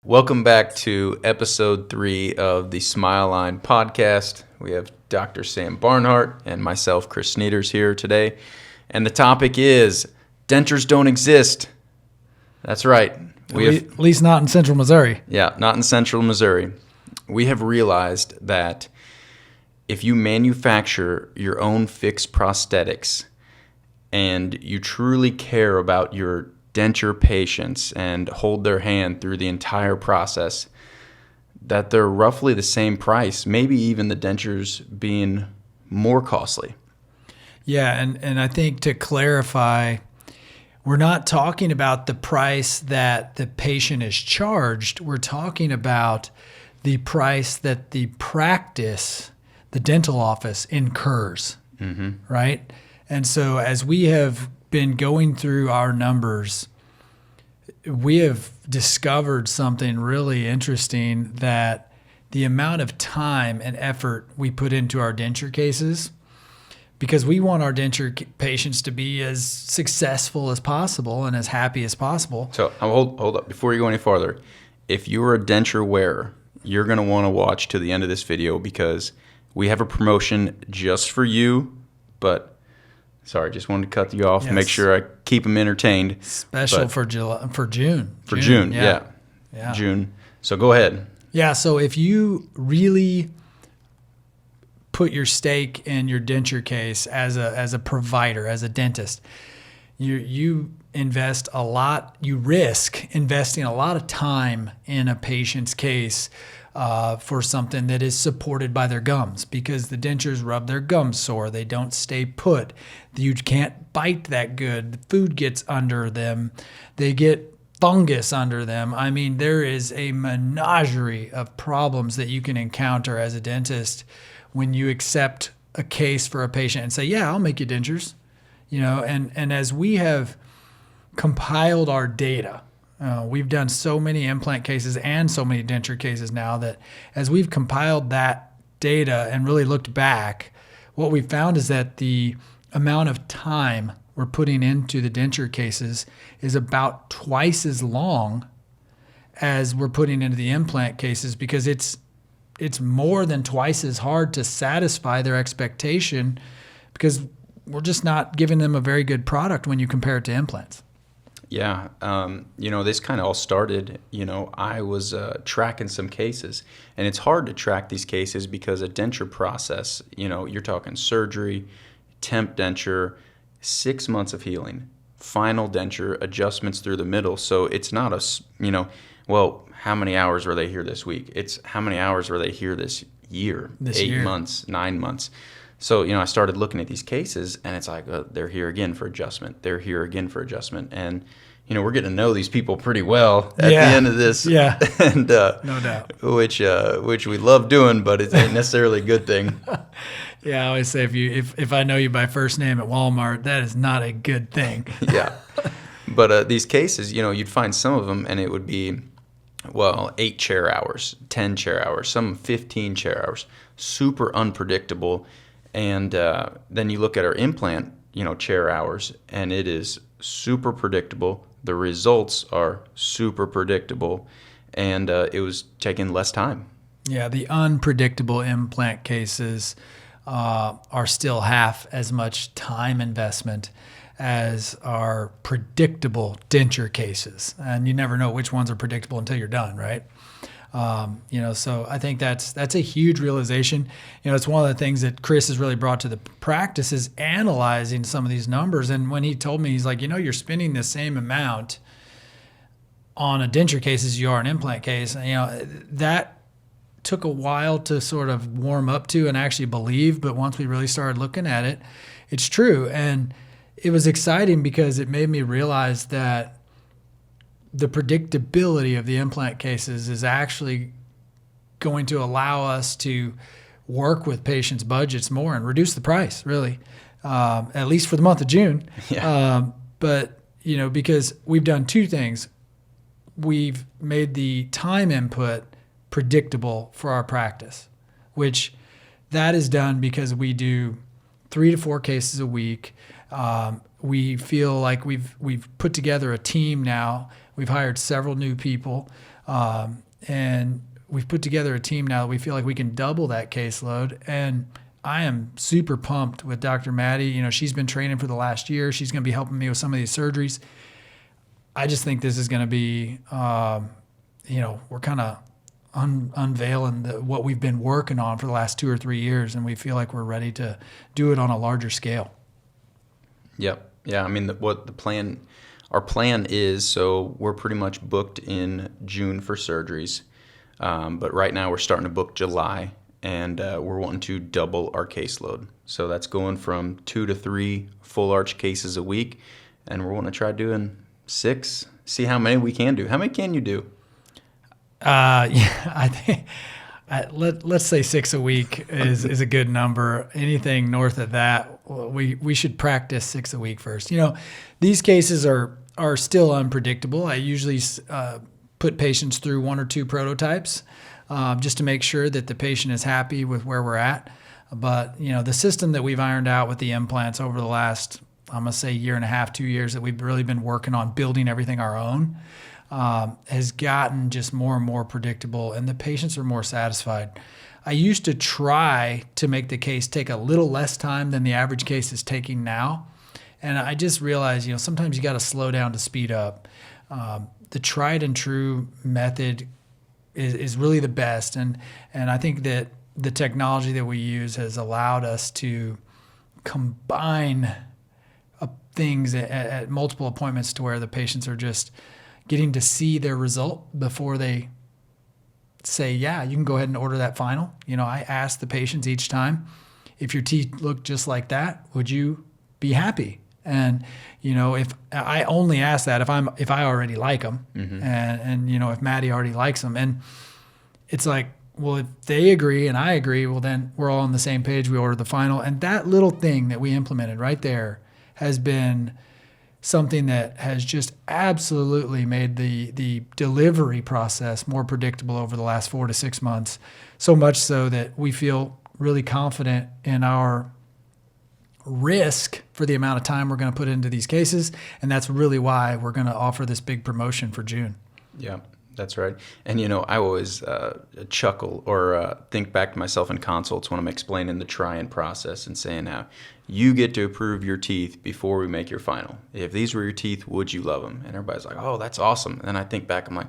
Welcome back to episode 3 of the Smileline Podcast. We have Dr. Sam Barnhart and myself, Chris Schnieders, here today. And the topic is, dentures don't exist. That's right. At least not in central Missouri. Yeah, not in central Missouri. We have realized that if you manufacture your own fixed prosthetics and you truly care about your denture patients and hold their hand through the entire process, that they're roughly the same price, maybe even the dentures being more costly. Yeah, and I think to clarify, we're not talking about the price that the patient is charged. We're talking about the price that the practice, the dental office, incurs, right? And so as we have been going through our numbers, we have discovered something really interesting, that the amount of time and effort we put into our denture cases, because we want our denture patients to be as successful as possible and as happy as possible. So hold up. Before you go any farther, if you're a denture wearer, you're going to want to watch to the end of this video, because we have a promotion just for you, but sorry, just wanted to cut you off and make sure I keep them entertained. Special for June. For June, yeah. June. So go ahead. Yeah, so if you really put your stake in your denture case as a provider, as a dentist, you invest a lot, you risk investing a lot of time in a patient's case for something that is supported by their gums, because the dentures rub their gums sore. They don't stay put. You can't bite that good. The food gets under them. They get fungus under them. I mean, there is a menagerie of problems that you can encounter as a dentist when you accept a case for a patient and say, yeah, I'll make you dentures. And as we have compiled our data, we've done so many implant cases and so many denture cases now, that as we've compiled that data and really looked back, what we found is that the amount of time we're putting into the denture cases is about twice as long as we're putting into the implant cases, because it's more than twice as hard to satisfy their expectation, because we're just not giving them a very good product when you compare it to implants. Yeah. This kind of all started, I was tracking some cases, and it's hard to track these cases because a denture process, you're talking surgery, temp denture, 6 months of healing, final denture, adjustments through the middle. So it's not how many hours were they here this week? It's how many hours were they here this year? 8 months, 9 months. So, I started looking at these cases, and it's like, they're here again for adjustment. They're here again for adjustment. And, we're getting to know these people pretty well at the end of this. Yeah, and, no doubt. Which we love doing, but it ain't necessarily a good thing. Yeah, I always say, if I know you by first name at Walmart, that is not a good thing. Yeah. But these cases, you'd find some of them, and it would be, 8 chair hours, 10 chair hours, some 15 chair hours, super unpredictable. And then you look at our implant, chair hours, and it is super predictable. The results are super predictable, and it was taking less time. Yeah, the unpredictable implant cases are still half as much time investment as our predictable denture cases. And you never know which ones are predictable until you're done, right? So I think that's a huge realization. It's one of the things that Chris has really brought to the practice, is analyzing some of these numbers. And when he told me, he's like, you're spending the same amount on a denture case as you are an implant case. That took a while to sort of warm up to and actually believe. But once we really started looking at it, it's true. And it was exciting because it made me realize that the predictability of the implant cases is actually going to allow us to work with patients' budgets more and reduce the price, really, at least for the month of June. Yeah. Because we've done two things. We've made the time input predictable for our practice, which that is done because we do 3 to 4 cases a week. We feel like we've put together a team now. We've hired several new people And we've put together a team now that we feel like we can double that caseload. And I am super pumped with Dr. Maddie. You know, she's been training for the last year. She's going to be helping me with some of these surgeries. I just think this is going to be, we're kind of unveiling what we've been working on for the last 2 or 3 years, and we feel like we're ready to do it on a larger scale. Yep. Yeah. I mean, our plan is, so we're pretty much booked in June for surgeries, but right now we're starting to book July, and we're wanting to double our caseload. So that's going from 2 to 3 full arch cases a week, and we're wanting to try doing 6, see how many we can do. How many can you do? I think let's say 6 a week is a good number. Anything north of that, we should practice 6 a week first. You know, these cases are still unpredictable. I usually put patients through 1 or 2 prototypes just to make sure that the patient is happy with where we're at. But, you know, the system that we've ironed out with the implants over the last, I'm going to say 1.5 to 2 years that we've really been working on building everything our own, has gotten just more and more predictable, and the patients are more satisfied. I used to try to make the case take a little less time than the average case is taking now. And I just realized, you know, sometimes you got to slow down to speed up. The tried and true method is really the best. And I think that the technology that we use has allowed us to combine things at multiple appointments to where the patients are just getting to see their result before they say, yeah, you can go ahead and order that final. You know, I ask the patients each time, if your teeth look just like that, would you be happy? And, you know, if I only ask that if I already like them, mm-hmm. and you know, if Maddie already likes them, and it's like, well, if they agree and I agree, well, then we're all on the same page. We order the final. And that little thing that we implemented right there has been something that has just absolutely made the delivery process more predictable over the last 4 to 6 months, so much so that we feel really confident in our risk for the amount of time we're going to put into these cases, and that's really why we're going to offer this big promotion for June. Yeah, that's right. And, you know, I always chuckle or think back to myself in consults when I'm explaining the try-in process and saying how you get to approve your teeth before we make your final. If these were your teeth, would you love them? And everybody's like, oh, that's awesome. And I think back, I'm like,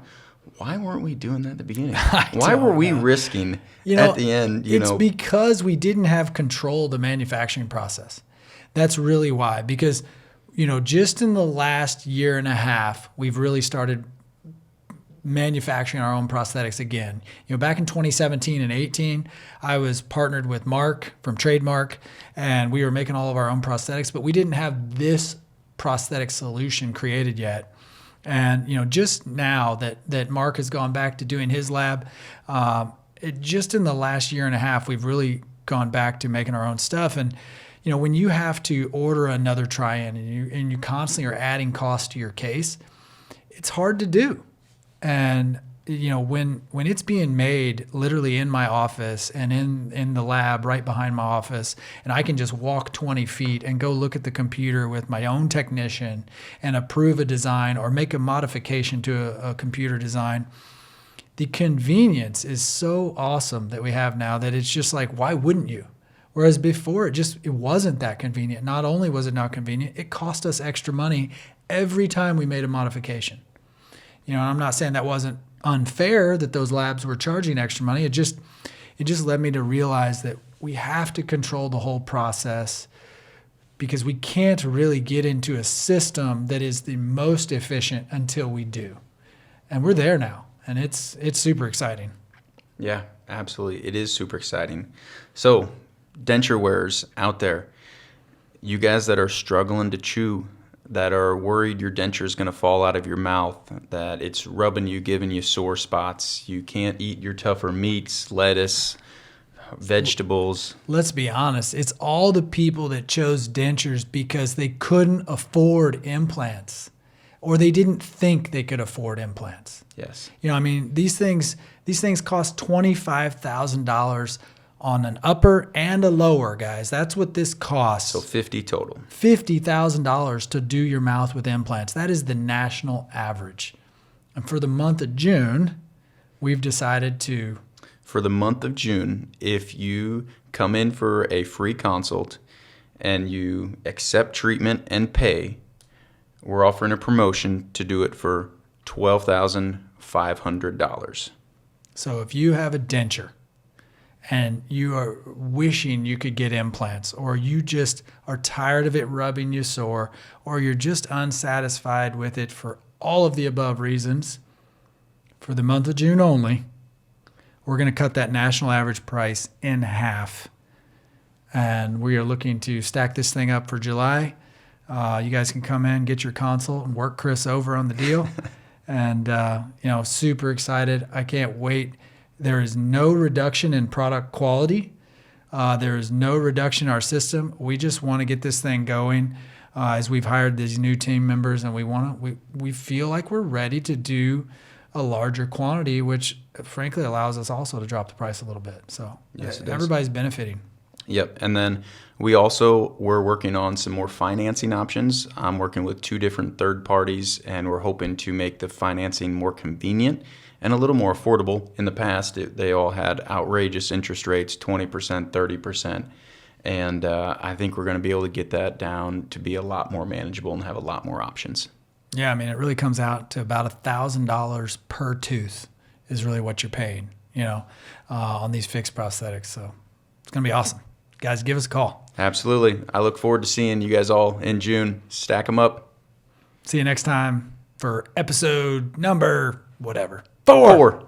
why weren't we doing that at the beginning? Why were we risking at the end? It's because we didn't have control of the manufacturing process. That's really why. Because, you know, just in the last 1.5 years, we've really started manufacturing our own prosthetics again. You know, back in 2017 and 18, I was partnered with Mark from Trademark, and we were making all of our own prosthetics, but we didn't have this prosthetic solution created yet. And, you know, just now that Mark has gone back to doing his lab, just in the last 1.5 years, we've really gone back to making our own stuff. And, you know, when you have to order another try-in and you constantly are adding cost to your case, it's hard to do. And, you know, when it's being made literally in my office and in the lab right behind my office, and I can just walk 20 feet and go look at the computer with my own technician and approve a design or make a modification to a computer design, the convenience is so awesome that we have now that it's just like, why wouldn't you? Whereas before, it wasn't that convenient. Not only was it not convenient, it cost us extra money every time we made a modification. You know, I'm not saying that wasn't unfair that those labs were charging extra money. It just led me to realize that we have to control the whole process, because we can't really get into a system that is the most efficient until we do. And we're there now, and it's super exciting. Yeah, absolutely. It is super exciting. So, denture wearers out there, you guys that are struggling to chew, that are worried your denture is going to fall out of your mouth, that it's rubbing you, giving you sore spots, you can't eat your tougher meats, lettuce, vegetables. Let's be honest, it's all the people that chose dentures because they couldn't afford implants, or they didn't think they could afford implants. Yes. You know, I mean, these things cost $25,000 on an upper and a lower, guys. That's what this costs. So $50 total. $50,000 to do your mouth with implants. That is the national average. And for the month of June, we've decided to. For the month of June, if you come in for a free consult and you accept treatment and pay, we're offering a promotion to do it for $12,500. So if you have a denture and you are wishing you could get implants, or you just are tired of it rubbing you sore, or you're just unsatisfied with it for all of the above reasons, for the month of June only, we're going to cut that national average price in half. And we are looking to stack this thing up for July. You guys can come in, get your consult, and work Chris over on the deal. And, super excited. I can't wait. There is no reduction in product quality. There is no reduction in our system. We just want to get this thing going as we've hired these new team members, and we feel like we're ready to do a larger quantity, which frankly allows us also to drop the price a little bit. So yes, everybody's benefiting. Yep. And then we're working on some more financing options. I'm working with 2 different third parties, and we're hoping to make the financing more convenient and a little more affordable. In the past, they all had outrageous interest rates, 20%, 30%. And I think we're going to be able to get that down to be a lot more manageable and have a lot more options. Yeah, I mean, it really comes out to about $1,000 per tooth is really what you're paying, on these fixed prosthetics. So it's going to be awesome. Guys, give us a call. Absolutely. I look forward to seeing you guys all in June. Stack them up. See you next time for episode number whatever. 4.